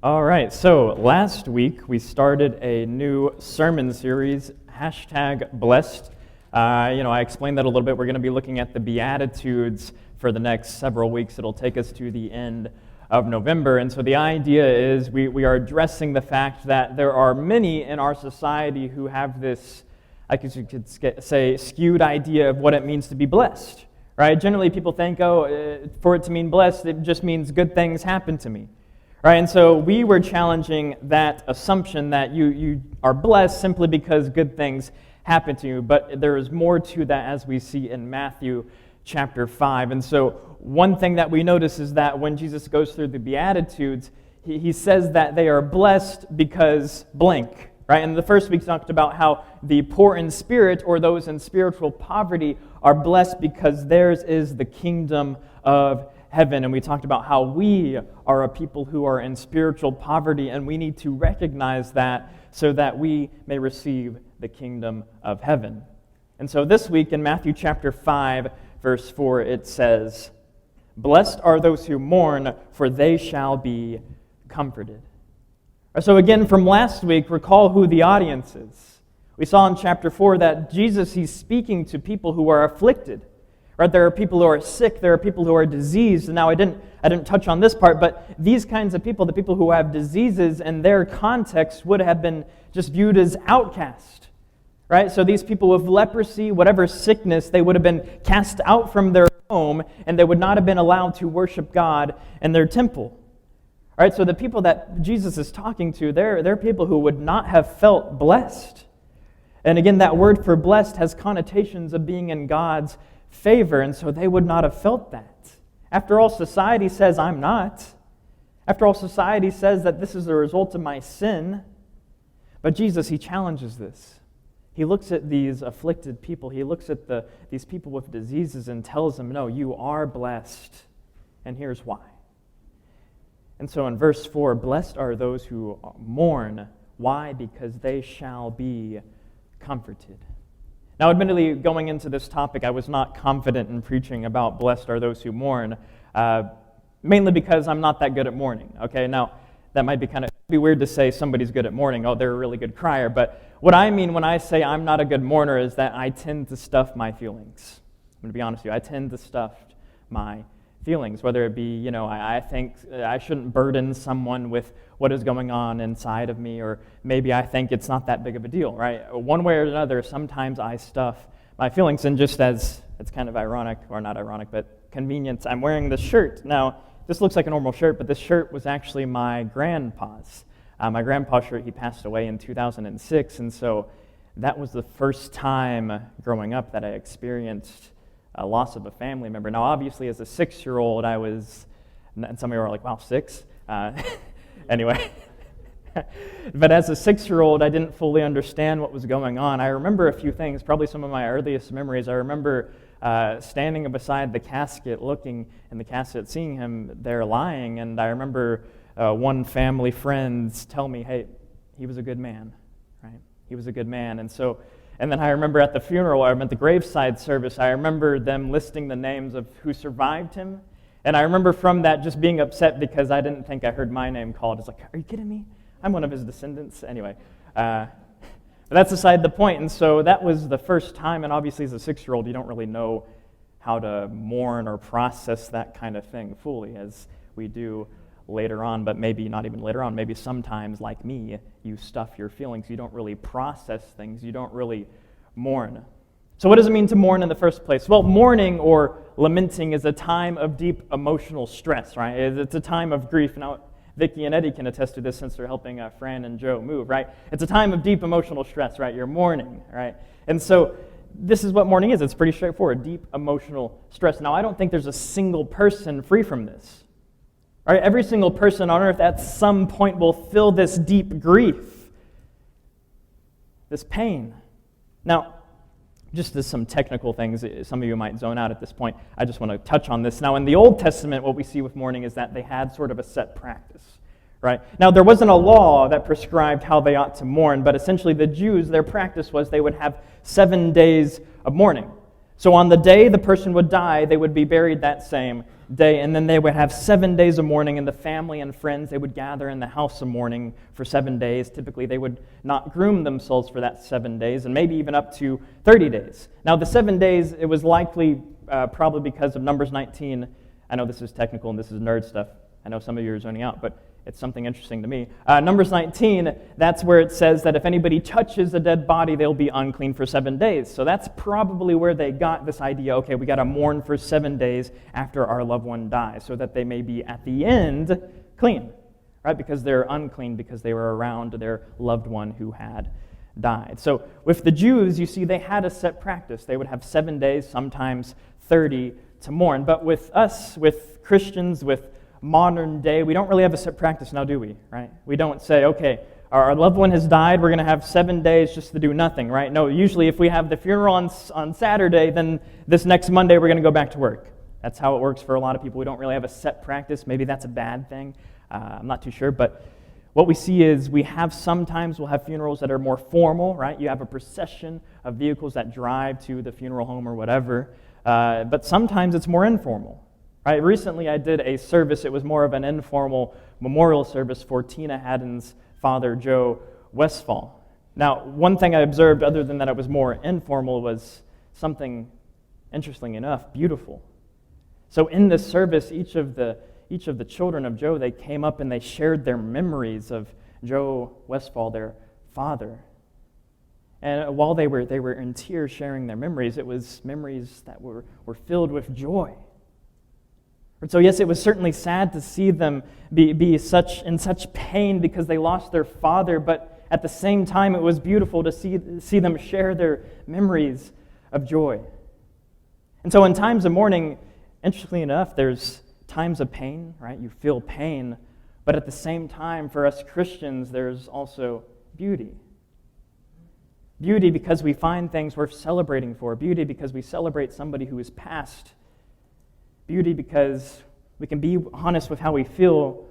All right, so last week we started a new sermon series, #blessed. I explained that a little bit. We're going to be looking at the Beatitudes for the next several weeks. It'll take us to the end of November. And so the idea is we are addressing the fact that there are many in our society who have this, I guess you could say, skewed idea of what it means to be blessed. Right? Generally people think, for it to mean blessed, it just means good things happen to me. Right, and so we were challenging that assumption that you are blessed simply because good things happen to you, but there is more to that as we see in Matthew chapter 5. And so one thing that we notice is that when Jesus goes through the Beatitudes, he says that they are blessed because blank. Right, and the first week talked about how the poor in spirit, or those in spiritual poverty, are blessed because theirs is the kingdom of heaven. And we talked about how we are a people who are in spiritual poverty, and we need to recognize that so that we may receive the kingdom of heaven. And so this week in Matthew chapter 5, verse 4, it says, "Blessed are those who mourn, for they shall be comforted." So again, from last week, recall who the audience is. We saw in chapter 4 that Jesus, he's speaking to people who are afflicted. Right, there are people who are sick, there are people who are diseased. Now, I didn't touch on this part, but these kinds of people, the people who have diseases, in their context would have been just viewed as outcast. Right? So these people with leprosy, whatever sickness, they would have been cast out from their home, and they would not have been allowed to worship God in their temple. Right? So the people that Jesus is talking to, they're people who would not have felt blessed. And again, that word for blessed has connotations of being in God's favor, and so they would not have felt that. After all, society says I'm not. After all, society says that this is the result of my sin. But Jesus, he challenges this. He looks at these afflicted people. He looks at these people with diseases and tells them, no, you are blessed, and here's why. And so in verse 4, blessed are those who mourn. Why? Because they shall be comforted. Now, admittedly, going into this topic, I was not confident in preaching about blessed are those who mourn, mainly because I'm not that good at mourning. Okay, now, that might be weird to say somebody's good at mourning. Oh, they're a really good crier. But what I mean when I say I'm not a good mourner is that I tend to stuff my feelings. I'm going to be honest with you. I tend to stuff my feelings, whether it be, I think I shouldn't burden someone with what is going on inside of me, or maybe I think it's not that big of a deal, right? One way or another, sometimes I stuff my feelings, and just as, it's kind of ironic, or not ironic, but convenient, I'm wearing this shirt. Now, this looks like a normal shirt, but this shirt was actually my grandpa's. My grandpa's shirt, he passed away in 2006, and so that was the first time growing up that I experienced a loss of a family member. Now, obviously, as a 6-year-old, I was, and some of you are like, wow, 6? Anyway. But as a 6-year-old, I didn't fully understand what was going on. I remember a few things, probably some of my earliest memories. I remember standing beside the casket, looking in the casket, seeing him there lying, and I remember one family friend tell me, hey, he was a good man, right? He was a good man. And then I remember at the funeral, at the graveside service, I remember them listing the names of who survived him. And I remember from that just being upset because I didn't think I heard my name called. It's like, are you kidding me? I'm one of his descendants. Anyway, but that's aside the point. And so that was the first time, and obviously as a 6-year-old, you don't really know how to mourn or process that kind of thing fully as we do later on, but maybe not even later on. Maybe sometimes, like me, you stuff your feelings. You don't really process things. You don't really mourn. So what does it mean to mourn in the first place? Well, mourning or lamenting is a time of deep emotional stress, right? It's a time of grief. Now, Vicki and Eddie can attest to this since they're helping Fran and Joe move, right? It's a time of deep emotional stress, right? You're mourning, right? And so this is what mourning is. It's pretty straightforward, deep emotional stress. Now, I don't think there's a single person free from this. Right, every single person on earth at some point will feel this deep grief, this pain. Now, just as some technical things, some of you might zone out at this point, I just want to touch on this. Now, in the Old Testament, what we see with mourning is that they had sort of a set practice. Right? Now, there wasn't a law that prescribed how they ought to mourn, but essentially the Jews, their practice was they would have 7 days of mourning. So on the day the person would die, they would be buried that same day, and then they would have 7 days of mourning, and the family and friends, they would gather in the house of mourning for 7 days. Typically, they would not groom themselves for that 7 days, and maybe even up to 30 days. Now, the 7 days, it was likely probably because of Numbers 19. I know this is technical and this is nerd stuff. I know some of you are zoning out, but it's something interesting to me. Numbers 19, that's where it says that if anybody touches a dead body, they'll be unclean for 7 days. So that's probably where they got this idea, okay, we got to mourn for 7 days after our loved one dies, so that they may be at the end clean, right? Because they're unclean because they were around their loved one who had died. So with the Jews, you see, they had a set practice. They would have 7 days, sometimes 30, to mourn. But with us, with Christians, with modern day, we don't really have a set practice now, do we? Right? We don't say, okay, our loved one has died, we're going to have 7 days just to do nothing, right? No, usually if we have the funeral on Saturday, then this next Monday we're going to go back to work. That's how it works for a lot of people. We don't really have a set practice. Maybe that's a bad thing. I'm not too sure, but what we see is we'll have funerals that are more formal, right? You have a procession of vehicles that drive to the funeral home or whatever, but sometimes it's more informal. Right, recently I did a service. It was more of an informal memorial service for Tina Haddon's father, Joe Westfall. Now, one thing I observed, other than that it was more informal, was something, interesting enough, beautiful. So in this service, each of the children of Joe, they came up and they shared their memories of Joe Westfall, their father. And while they were in tears sharing their memories, it was memories that were filled with joy. So yes, it was certainly sad to see them be in such pain because they lost their father, but at the same time it was beautiful to see them share their memories of joy. And so in times of mourning, interestingly enough, there's times of pain, right? You feel pain, but at the same time, for us Christians, there's also beauty. Beauty because we find things worth celebrating for. Beauty because we celebrate somebody who is passed. Beauty because we can be honest with how we feel,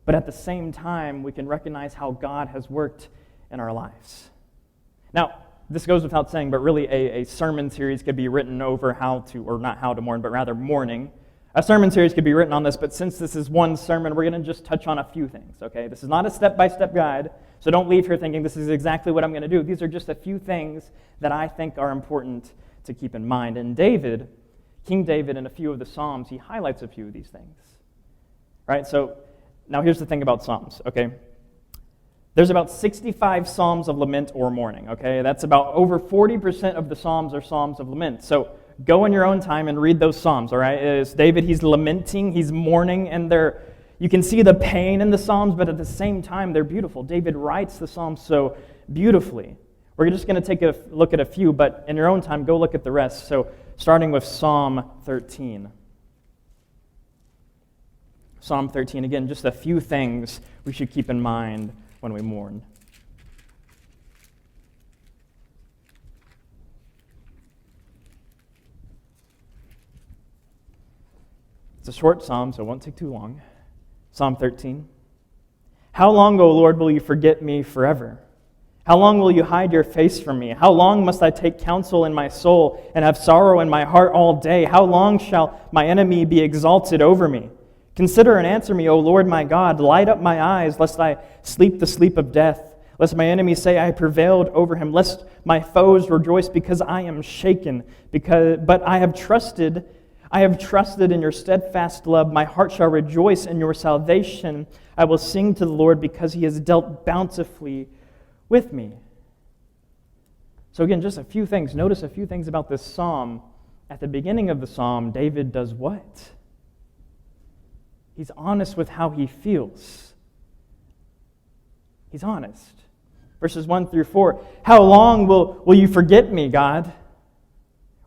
but at the same time, we can recognize how God has worked in our lives. Now, this goes without saying, but really a sermon series could be written over not how to mourn, but rather mourning. A sermon series could be written on this, but since this is one sermon, we're going to just touch on a few things, okay? This is not a step-by-step guide, so don't leave here thinking this is exactly what I'm going to do. These are just a few things that I think are important to keep in mind. And King David, in a few of the Psalms, he highlights a few of these things. Right? So, now here's the thing about Psalms, okay? There's about 65 Psalms of lament or mourning, okay? That's about over 40% of the Psalms are Psalms of lament. So, go in your own time and read those Psalms, all right? It's David, he's lamenting, he's mourning, and you can see the pain in the Psalms, but at the same time, they're beautiful. David writes the Psalms so beautifully. We're just going to take a look at a few, but in your own time, go look at the rest. So, starting with Psalm 13. Psalm 13, again, just a few things we should keep in mind when we mourn. It's a short psalm, so it won't take too long. Psalm 13. How long, O Lord, will you forget me forever? How long will you hide your face from me? How long must I take counsel in my soul and have sorrow in my heart all day? How long shall my enemy be exalted over me? Consider and answer me, O Lord my God. Light up my eyes, lest I sleep the sleep of death. Lest my enemies say I prevailed over him. Lest my foes rejoice because I am shaken. But I have trusted in your steadfast love. My heart shall rejoice in your salvation. I will sing to the Lord because he has dealt bountifully with me. So again, just a few things. Notice a few things about this psalm. At the beginning of the psalm, David does what? He's honest with how he feels. He's honest. Verses 1 through 4. How long will you forget me, God?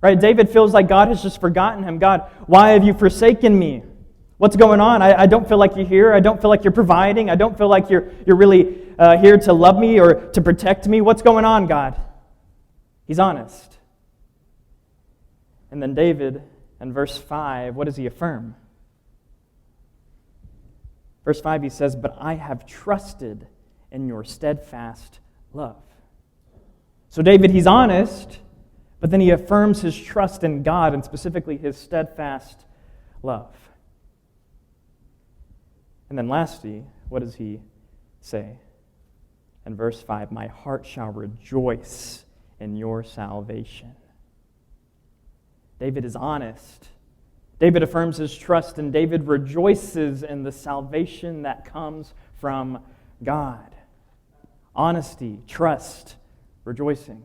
Right? David feels like God has just forgotten him. God, why have you forsaken me? What's going on? I don't feel like you're here. I don't feel like you're providing. I don't feel like you're really here to love me or to protect me. What's going on, God? He's honest. And then David, in verse 5, what does he affirm? Verse 5, he says, but I have trusted in your steadfast love. So David, he's honest, but then he affirms his trust in God and specifically his steadfast love. And then lastly, what does he say? In verse 5, my heart shall rejoice in your salvation. David is honest. David affirms his trust, and David rejoices in the salvation that comes from God. Honesty, trust, rejoicing.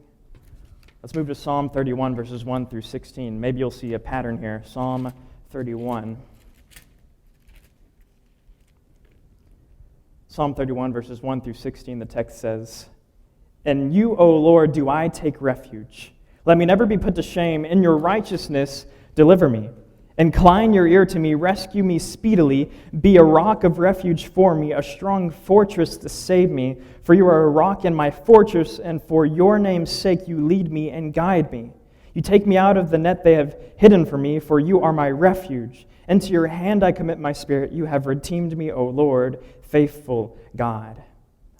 Let's move to Psalm 31, verses 1 through 16. Maybe you'll see a pattern here. Psalm 31. Psalm 31, verses 1 through 16, the text says, "In you, O Lord, do I take refuge. Let me never be put to shame. In your righteousness, deliver me. Incline your ear to me, rescue me speedily. Be a rock of refuge for me, a strong fortress to save me. For you are a rock and my fortress, and for your name's sake you lead me and guide me. You take me out of the net they have hidden for me, for you are my refuge. Into your hand I commit my spirit. You have redeemed me, O Lord, faithful God.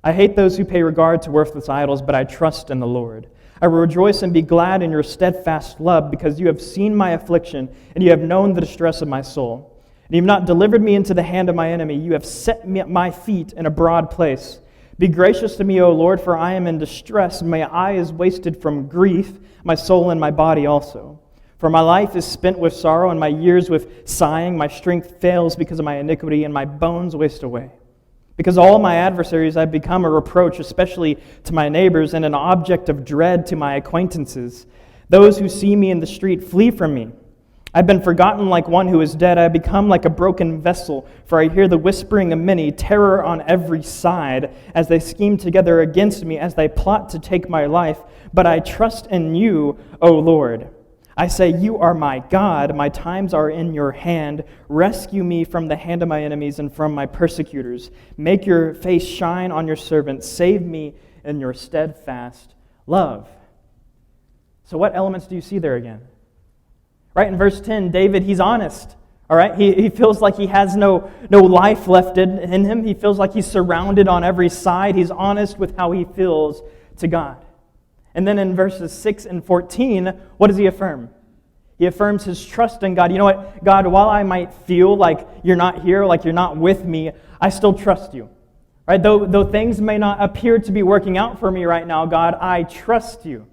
I hate those who pay regard to worthless idols, but I trust in the Lord. I will rejoice and be glad in your steadfast love, because you have seen my affliction, and you have known the distress of my soul. And you have not delivered me into the hand of my enemy. You have set my feet in a broad place. Be gracious to me, O Lord, for I am in distress. My eye is wasted from grief, my soul and my body also. For my life is spent with sorrow, and my years with sighing. My strength fails because of my iniquity, and my bones waste away. Because all my adversaries I've become a reproach, especially to my neighbors, and an object of dread to my acquaintances. Those who see me in the street flee from me. I've been forgotten like one who is dead. I have become like a broken vessel, for I hear the whispering of many, terror on every side, as they scheme together against me, as they plot to take my life. But I trust in you, O Lord. I say, you are my God. My times are in your hand. Rescue me from the hand of my enemies and from my persecutors. Make your face shine on your servant. Save me in your steadfast love. So what elements do you see there again? Right in verse 10, David, he's honest. All right, he feels like he has no life left in him. He feels like he's surrounded on every side. He's honest with how he feels to God. And then in verses 6 and 14, what does he affirm? He affirms his trust in God. You know what? God, while I might feel like you're not here, like you're not with me, I still trust you. Right? Though things may not appear to be working out for me right now, God, I trust you.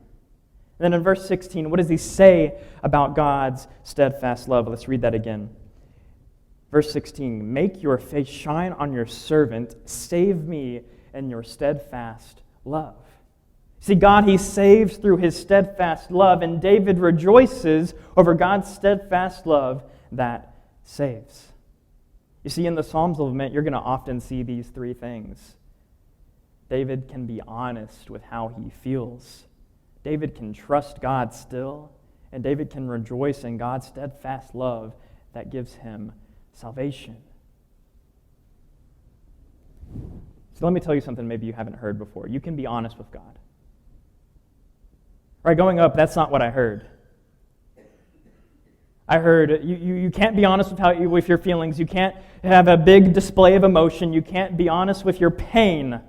And then in verse 16, what does he say about God's steadfast love? Let's read that again. Verse 16, make your face shine on your servant. Save me in your steadfast love. See, God, he saves through his steadfast love, and David rejoices over God's steadfast love that saves. You see, in the Psalms of Lament, you're going to often see these three things. David can be honest with how he feels. David can trust God still, and David can rejoice in God's steadfast love that gives him salvation. So let me tell you something maybe you haven't heard before. You can be honest with God. Right, going up, that's not what I heard. I heard you can't be honest with your feelings. You can't have a big display of emotion. You can't be honest with your pain.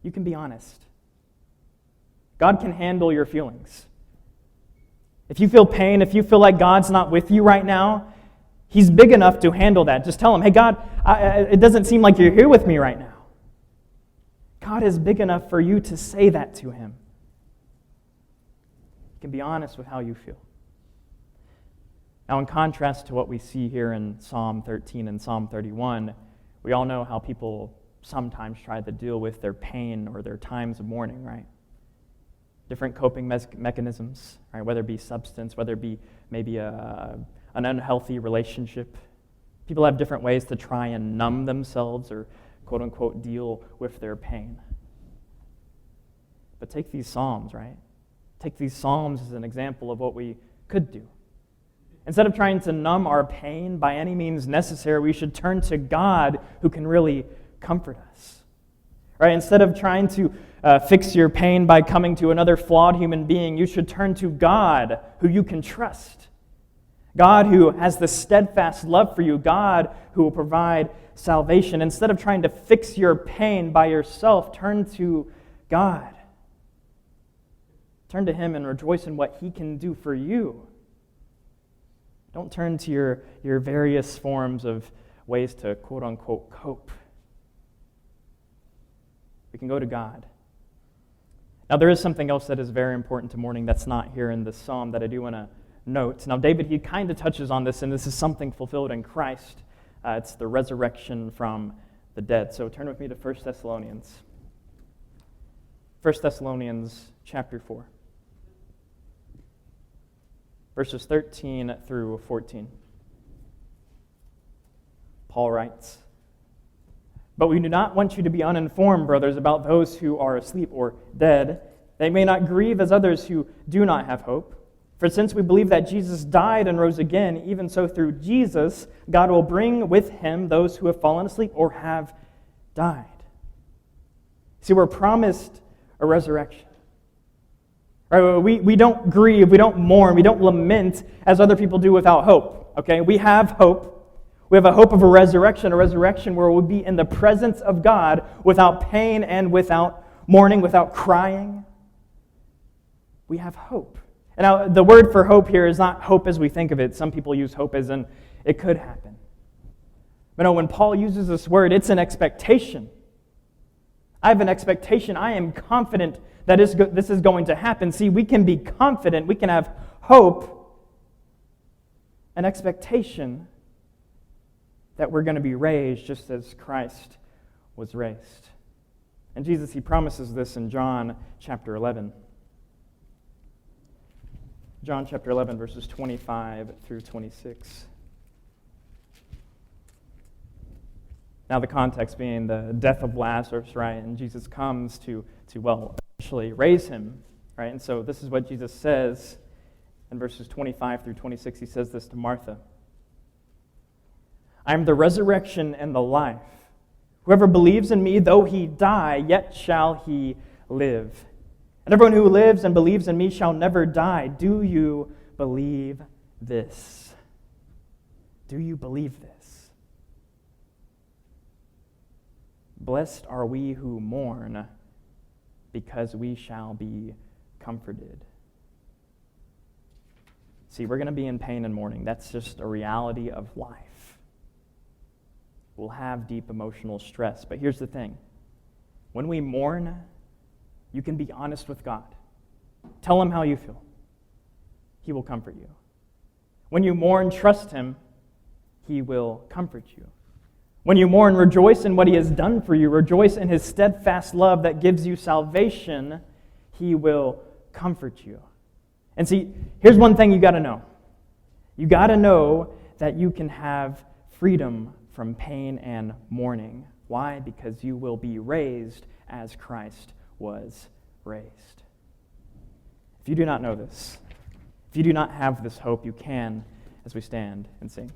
You can be honest. God can handle your feelings. If you feel pain, if you feel like God's not with you right now, he's big enough to handle that. Just tell him, hey, God, it doesn't seem like you're here with me right now. God is big enough for you to say that to him. You can be honest with how you feel. Now, in contrast to what we see here in Psalm 13 and Psalm 31, we all know how people sometimes try to deal with their pain or their times of mourning, right? Different coping mechanisms, right? Whether it be substance, whether it be maybe an unhealthy relationship. People have different ways to try and numb themselves or quote-unquote deal with their pain. But take these Psalms, right? Take these Psalms as an example of what we could do. Instead of trying to numb our pain by any means necessary, we should turn to God who can really comfort us. Right? Instead of trying to fix your pain by coming to another flawed human being, you should turn to God who you can trust. God who has the steadfast love for you. God who will provide salvation. Instead of trying to fix your pain by yourself, turn to God. Turn to him and rejoice in what he can do for you. Don't turn to your various forms of ways to quote-unquote cope. We can go to God. Now, there is something else that is very important to mourning that's not here in this psalm that I do want to note. Now, David, he kind of touches on this, and this is something fulfilled in Christ. It's the resurrection from the dead. So turn with me to 1 Thessalonians. 1 Thessalonians chapter 4. Verses 13 through 14. Paul writes, "But we do not want you to be uninformed, brothers, about those who are asleep or dead. They may not grieve as others who do not have hope. For since we believe that Jesus died and rose again, even so through Jesus, God will bring with him those who have fallen asleep or have died." See, we're promised a resurrection. Right? We don't grieve, we don't mourn, we don't lament as other people do without hope. Okay? We have hope. We have a hope of a resurrection where we'll be in the presence of God without pain and without mourning, without crying. We have hope. And now, the word for hope here is not hope as we think of it. Some people use hope as in it could happen. But no, when Paul uses this word, it's an expectation. I have an expectation. I am confident that this is going to happen. See, we can be confident. We can have hope, an expectation that we're going to be raised just as Christ was raised. And Jesus, he promises this in John chapter 11. John chapter 11, verses 25 through 26. Now the context being the death of Lazarus, right? And Jesus comes to eventually raise him, right? And so this is what Jesus says in verses 25 through 26. He says this to Martha. "I am the resurrection and the life. Whoever believes in me, though he die, yet shall he live. And everyone who lives and believes in me shall never die. Do you believe this?" Do you believe this? "Blessed are we who mourn, because we shall be comforted." See, we're going to be in pain and mourning. That's just a reality of life. We'll have deep emotional stress. But here's the thing. When we mourn, you can be honest with God. Tell him how you feel. He will comfort you. When you mourn, trust him. He will comfort you. When you mourn, rejoice in what he has done for you. Rejoice in his steadfast love that gives you salvation. He will comfort you. And see, here's one thing you got to know. You got to know that you can have freedom from pain and mourning. Why? Because you will be raised as Christ was raised. If you do not know this, if you do not have this hope, you can as we stand and sing.